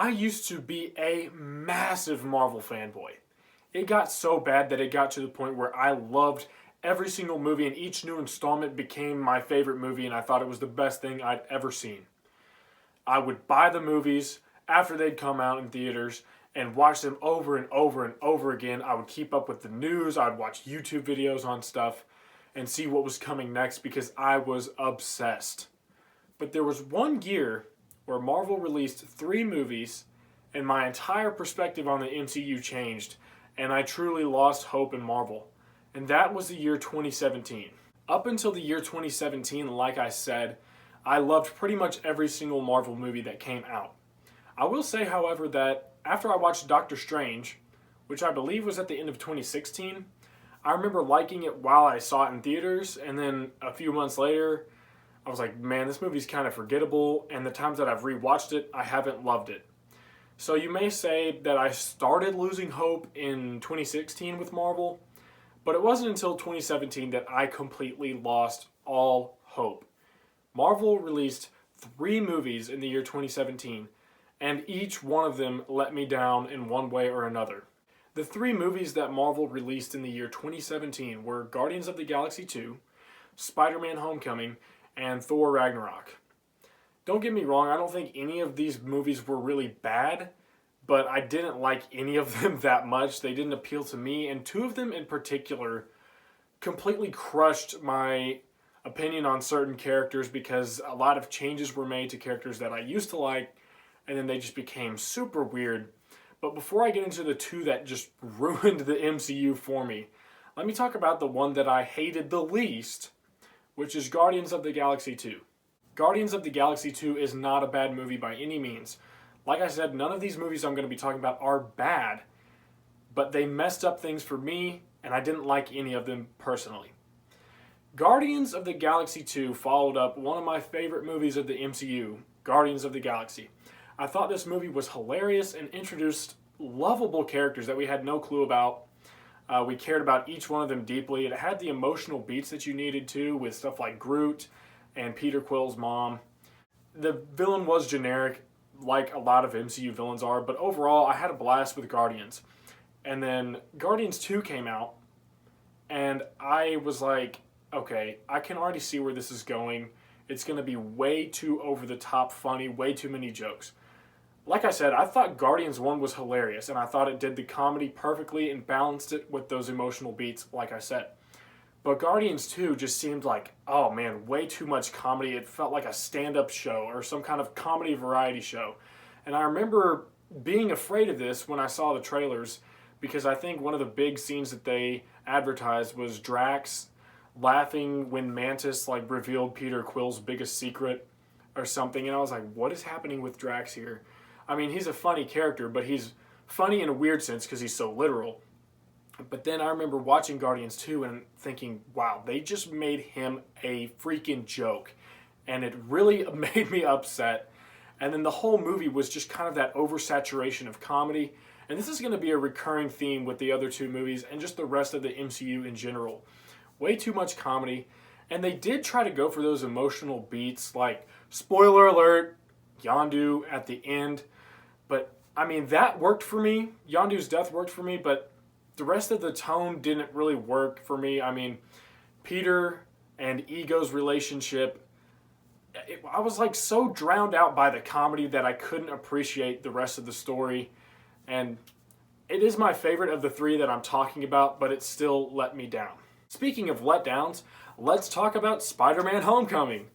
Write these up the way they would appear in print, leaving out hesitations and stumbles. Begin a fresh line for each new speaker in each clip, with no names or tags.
I used to be a massive Marvel fanboy. It got so bad that it got to the point where I loved every single movie, and each new installment became my favorite movie, and I thought it was the best thing I'd ever seen. I would buy the movies after they'd come out in theaters and watch them over and over and over again. I would keep up with the news, I'd watch YouTube videos on stuff and see what was coming next because I was obsessed. But there was one year where Marvel released 3 movies and my entire perspective on the MCU changed, and I truly lost hope in Marvel. And that was the year 2017. Up until the year 2017, like I said, I loved pretty much every single Marvel movie that came out. I will say, however, that after I watched Doctor Strange, which I believe was at the end of 2016, I remember liking it while I saw it in theaters, and then a few months later, I was like, man, this movie's kind of forgettable, and the times that I've rewatched it, I haven't loved it. So you may say that I started losing hope in 2016 with Marvel, but it wasn't until 2017 that I completely lost all hope. Marvel released 3 movies in the year 2017, and each one of them let me down in one way or another. The 3 movies that Marvel released in the year 2017 were Guardians of the Galaxy 2, Spider-Man Homecoming, and Thor Ragnarok. Don't get me wrong, I don't think any of these movies were really bad, but I didn't like any of them that much. They didn't appeal to me, and 2 of them in particular completely crushed my opinion on certain characters because a lot of changes were made to characters that I used to like, and then they just became super weird. But before I get into the 2 that just ruined the MCU for me, let me talk about the one that I hated the least, which is Guardians of the Galaxy 2. Guardians of the Galaxy 2 is not a bad movie by any means. Like I said, none of these movies I'm going to be talking about are bad, but they messed up things for me, and I didn't like any of them personally. Guardians of the Galaxy 2 followed up one of my favorite movies of the MCU, Guardians of the Galaxy. I thought this movie was hilarious and introduced lovable characters that we had no clue about. We cared about each one of them deeply. It had the emotional beats that you needed to, with stuff like Groot and Peter Quill's mom. The villain was generic, like a lot of MCU villains are, but overall I had a blast with Guardians. And then Guardians 2 came out, and I was like, okay, I can already see where this is going. It's going to be way too over the top funny, way too many jokes. Like I said, I thought Guardians 1 was hilarious, and I thought it did the comedy perfectly and balanced it with those emotional beats, like I said. But Guardians 2 just seemed like, oh man, way too much comedy. It felt like a stand-up show or some kind of comedy variety show. And I remember being afraid of this when I saw the trailers, because I think one of the big scenes that they advertised was Drax laughing when Mantis revealed Peter Quill's biggest secret or something, and I was like, what is happening with Drax here? I mean, he's a funny character, but he's funny in a weird sense because he's so literal. But then I remember watching Guardians 2 and thinking, wow, they just made him a freaking joke. And it really made me upset. And then the whole movie was just kind of that oversaturation of comedy. And this is going to be a recurring theme with the other 2 movies and just the rest of the MCU in general. Way too much comedy. And they did try to go for those emotional beats, like, spoiler alert, Yondu at the end. But, I mean, that worked for me. Yondu's death worked for me, but the rest of the tone didn't really work for me. I mean, Peter and Ego's relationship, I was so drowned out by the comedy that I couldn't appreciate the rest of the story. And it is my favorite of the 3 that I'm talking about, but it still let me down. Speaking of letdowns, let's talk about Spider-Man Homecoming.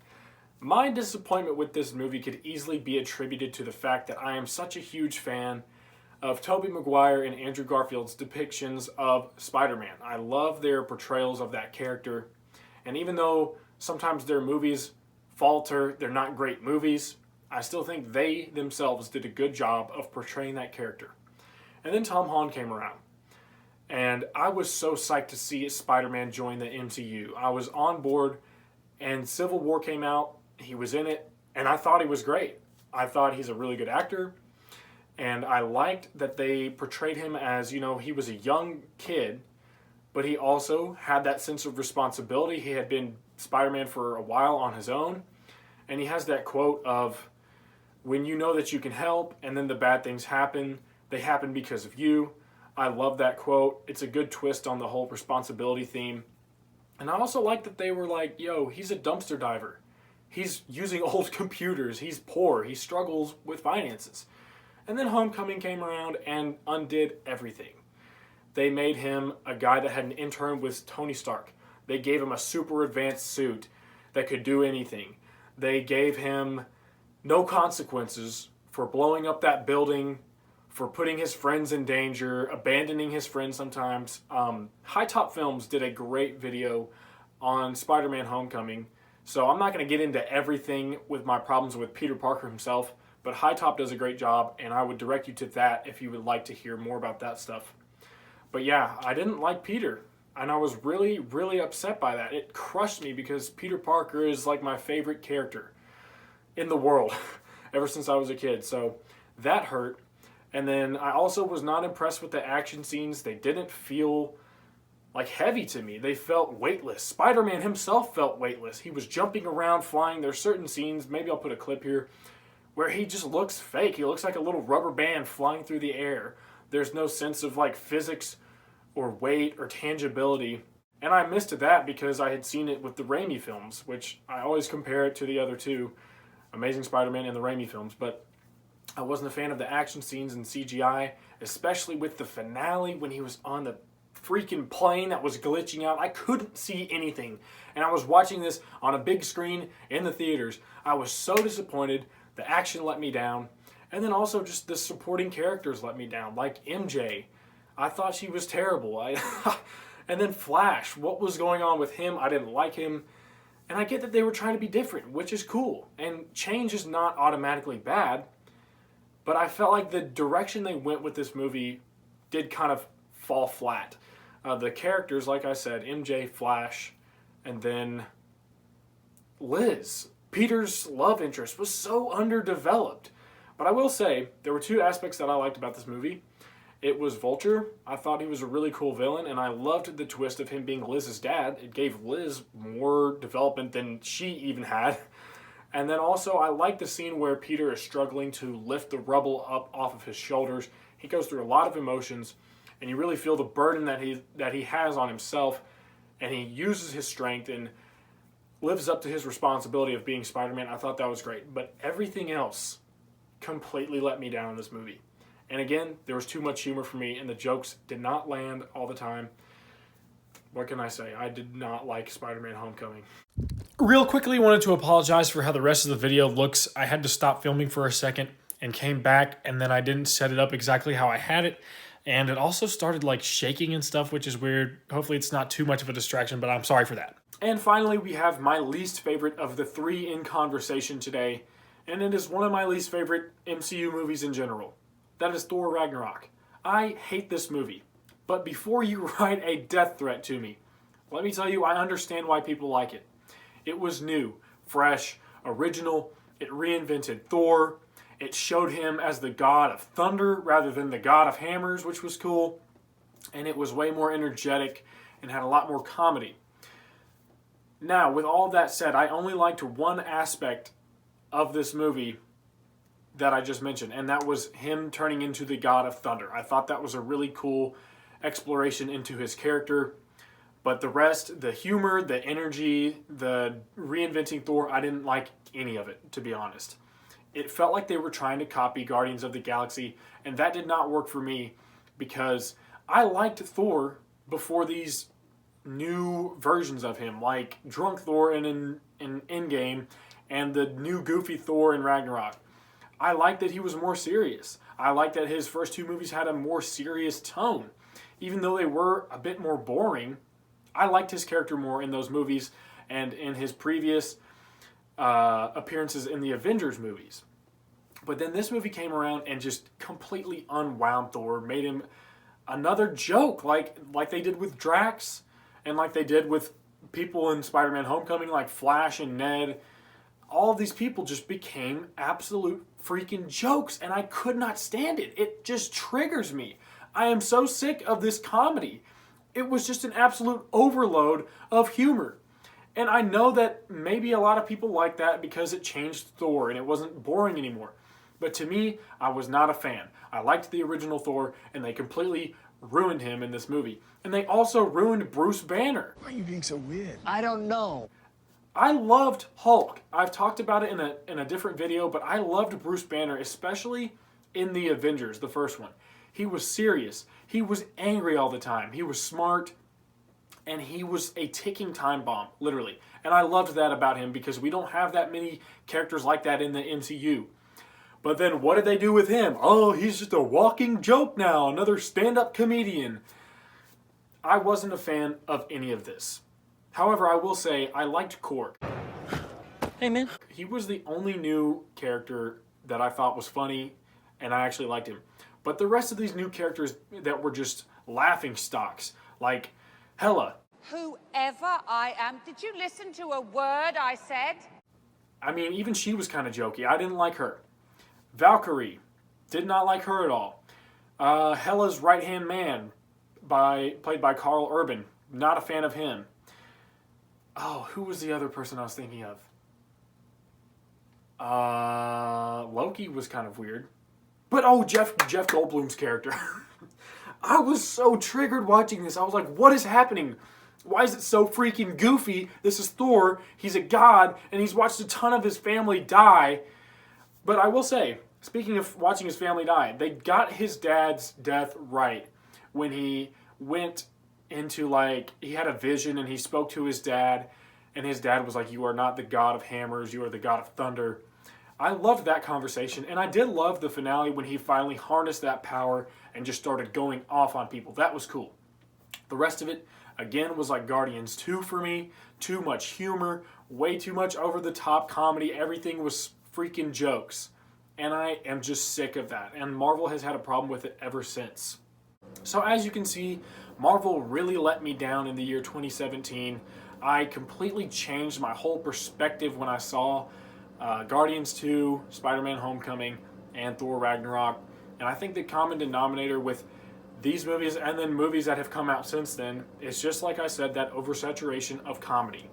My disappointment with this movie could easily be attributed to the fact that I am such a huge fan of Tobey Maguire and Andrew Garfield's depictions of Spider-Man. I love their portrayals of that character, and even though sometimes their movies falter, they're not great movies, I still think they themselves did a good job of portraying that character. And then Tom Holland came around, and I was so psyched to see Spider-Man join the MCU. I was on board, and Civil War came out, he was in it, and I thought he was great. I thought he's a really good actor, and I liked that they portrayed him as, he was a young kid, but he also had that sense of responsibility. He had been Spider-Man for a while on his own, and he has that quote of, when you know that you can help and then the bad things happen, they happen because of you. I love that quote. It's a good twist on the whole responsibility theme. And I also like that they were like, yo, he's a dumpster diver. He's using old computers. He's poor. He struggles with finances. And then Homecoming came around and undid everything. They made him a guy that had an intern with Tony Stark. They gave him a super advanced suit that could do anything. They gave him no consequences for blowing up that building, for putting his friends in danger, abandoning his friends sometimes. High Top Films did a great video on Spider-Man Homecoming. So I'm not going to get into everything with my problems with Peter Parker himself, but High Top does a great job, and I would direct you to that if you would like to hear more about that stuff. But yeah, I didn't like Peter, and I was really, really upset by that. It crushed me because Peter Parker is like my favorite character in the world ever since I was a kid. So that hurt. And then I also was not impressed with the action scenes. They didn't feel like heavy to me. They felt weightless. Spider-Man himself felt weightless. He was jumping around, flying. There's certain scenes, maybe I'll put a clip here, where he just looks fake. He looks like a little rubber band flying through the air. There's no sense of like physics or weight or tangibility. And I missed that because I had seen it with the Raimi films, which I always compare it to the other two, Amazing Spider-Man and the Raimi films. But I wasn't a fan of the action scenes and CGI, especially with the finale when he was on the freaking plane that was glitching out. I couldn't see anything. And I was watching this on a big screen in the theaters. I was so disappointed. The action let me down. And then also just the supporting characters let me down, like MJ. I thought she was terrible. And then Flash, what was going on with him? I didn't like him. And I get that they were trying to be different, which is cool. And change is not automatically bad. But I felt like the direction they went with this movie did kind of fall flat. The characters, like I said, MJ, Flash, and then Liz, Peter's love interest, was so underdeveloped. But I will say, there were two aspects that I liked about this movie. It was Vulture. I thought he was a really cool villain, and I loved the twist of him being Liz's dad. It gave Liz more development than she even had. And then also, I like the scene where Peter is struggling to lift the rubble up off of his shoulders. He goes through a lot of emotions, and you really feel the burden that he has on himself, and he uses his strength and lives up to his responsibility of being Spider-Man. I thought that was great. But everything else completely let me down in this movie. And again, there was too much humor for me, and the jokes did not land all the time. What can I say? I did not like Spider-Man Homecoming. Real quickly, wanted to apologize for how the rest of the video looks. I had to stop filming for a second and came back, and then I didn't set it up exactly how I had it. And it also started like shaking and stuff, which is weird. Hopefully it's not too much of a distraction, but I'm sorry for that. And finally, we have my least favorite of the three in conversation today, and it is one of my least favorite MCU movies in general. That is Thor Ragnarok. I hate this movie. But before you write a death threat to me, let me tell you I understand why people like it. It was new, fresh, original. It reinvented Thor. It showed him as the god of thunder rather than the god of hammers, which was cool. And it was way more energetic and had a lot more comedy. Now, with all that said, I only liked one aspect of this movie that I just mentioned, and that was him turning into the god of thunder. I thought that was a really cool exploration into his character. But the rest, the humor, the energy, the reinventing Thor, I didn't like any of it, to be honest. It felt like they were trying to copy Guardians of the Galaxy, and that did not work for me because I liked Thor before these new versions of him, like Drunk Thor in Endgame and the new goofy Thor in Ragnarok. I liked that he was more serious. I liked that his first two movies had a more serious tone. Even though they were a bit more boring, I liked his character more in those movies and in his previous appearances in the Avengers movies. But then this movie came around and just completely unwound Thor, made him another joke, like they did with Drax and like they did with people in Spider-Man Homecoming, like Flash and Ned. All of these people just became absolute freaking jokes, and I could not stand it. It just triggers me. I am so sick of this comedy. It was just an absolute overload of humor. And I know that maybe a lot of people like that because it changed Thor and it wasn't boring anymore. But to me, I was not a fan. I liked the original Thor, and they completely ruined him in this movie. And they also ruined Bruce Banner.
Why are you being so weird?
I don't know.
I loved Hulk. I've talked about it in a different video, but I loved Bruce Banner, especially in the Avengers, the first one. He was serious. He was angry all the time. He was smart, and he was a ticking time bomb, literally. And I loved that about him because we don't have that many characters like that in the MCU. But then what did they do with him? Oh, he's just a walking joke now, another stand-up comedian. I wasn't a fan of any of this. However, I will say I liked Korg.
Hey, man.
He was the only new character that I thought was funny, and I actually liked him. But the rest of these new characters that were just laughing stocks, like Hela.
Whoever I am, did you listen to a word I said?
I mean, even she was kind of jokey. I didn't like her. Valkyrie. Did not like her at all. Hela's right-hand man, played by Karl Urban. Not a fan of him. Oh, who was the other person I was thinking of? Loki was kind of weird. But oh, Jeff Goldblum's character. I was so triggered watching this. I was like, what is happening? Why is it so freaking goofy? This is Thor. He's a god, and he's watched a ton of his family die. But I will say, speaking of watching his family die, they got his dad's death right when he went into, like, he had a vision and he spoke to his dad, and his dad was like, you are not the god of hammers, you are the god of thunder. I loved that conversation, and I did love the finale when he finally harnessed that power and just started going off on people. That was cool. The rest of it, again, was like Guardians 2 for me. Too much humor, way too much over-the-top comedy. Everything was freaking jokes, and I am just sick of that, and Marvel has had a problem with it ever since. So as you can see, Marvel really let me down in the year 2017. I completely changed my whole perspective when I saw Guardians 2, Spider-Man Homecoming, and Thor Ragnarok. And I think the common denominator with these movies and then movies that have come out since then is just like I said, that oversaturation of comedy.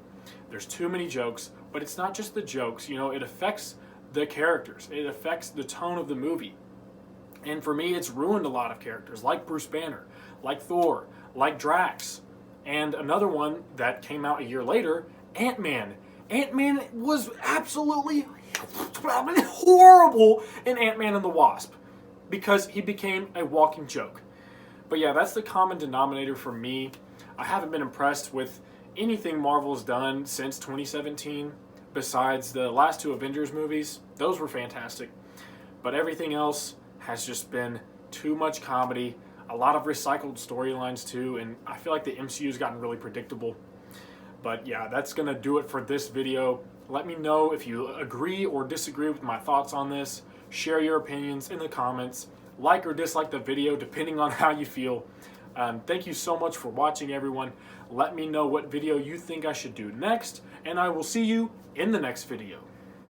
There's too many jokes, but it's not just the jokes. You know, it affects the characters. It affects the tone of the movie. And for me, it's ruined a lot of characters, like Bruce Banner, like Thor, like Drax. And another one that came out a year later, Ant-Man. Ant-Man was absolutely horrible in Ant-Man and the Wasp because he became a walking joke. But yeah, that's the common denominator for me. I haven't been impressed with anything Marvel's done since 2017 besides the last two Avengers movies. Those were fantastic. But everything else has just been too much comedy, a lot of recycled storylines too, and I feel like the MCU's gotten really predictable. But yeah, that's going to do it for this video. Let me know if you agree or disagree with my thoughts on this. Share your opinions in the comments. Like or dislike the video depending on how you feel. Thank you so much for watching, everyone. Let me know what video you think I should do next, and I will see you in the next video.